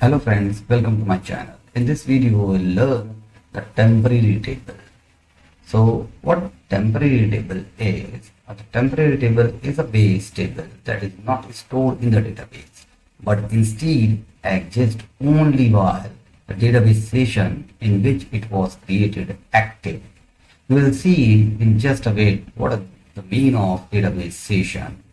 Hello friends, welcome to my channel. In this video we will learn the temporary table. So what temporary table is? A temporary table is a base table that is not stored in the database but instead exists only while the database session in which it was created active. We will see in just a bit what is the meaning of database session.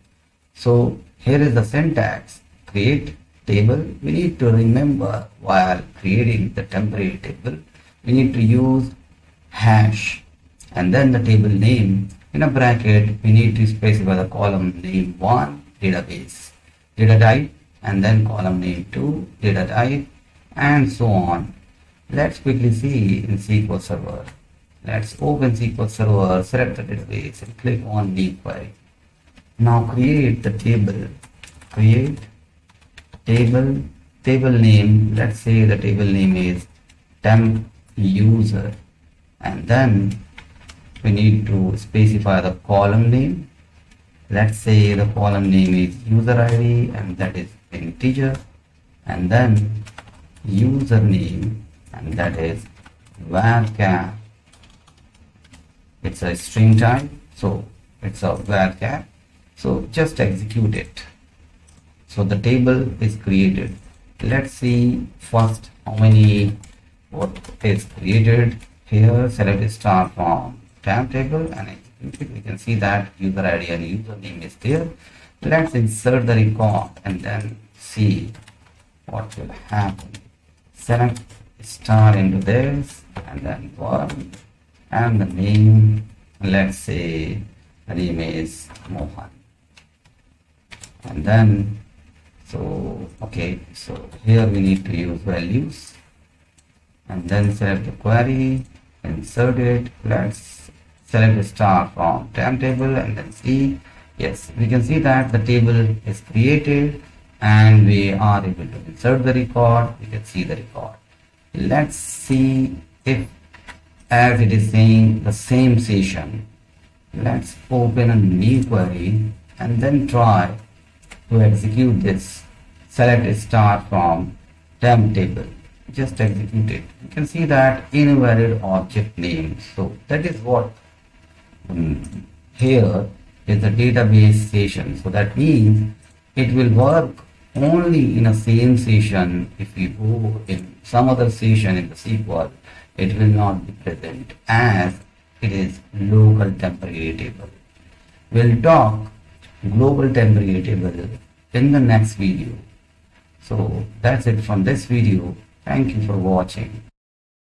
So here is the syntax: create table. We need to remember while creating the temporary table, we need to use hash and then the table name. In a bracket, we need to specify the column name 1 database, data type, and then column name 2 data type, and so on. Let's quickly see in SQL Server. Let's open SQL Server, select the database and click on new query. Now create the table. Create table name. Let's say the table name is temp user, and then we need to specify the column name. Let's say the column name is user ID and that is integer, and then username and that is varchar. It's a string type, so it's a varchar. So just execute it. So the table is created. Let's see first what is created. Here select star from temp table and execute it. We can see that user ID and username is there. Let's insert the record and then see what will happen. Select star into this and then one and the name. Let's say the name is Mohan. And then so here we need to use values and then select the query, insert it. Let's select the star from temp table and then see. Yes, we can see that the table is created and we are able to insert the record. We can see the record. Let's see if, as it is saying, the same session. Let's open a new query and then try to execute this. Select star from temp table. Just execute it. You can see that invalid object name. So that is what here is the database session. So that means it will work only in a same session. If you go in some other session in the SQL, it will not be present as it is local temporary table. We'll talk global temporary table in the next video. So that's it from this video. Thank you for watching.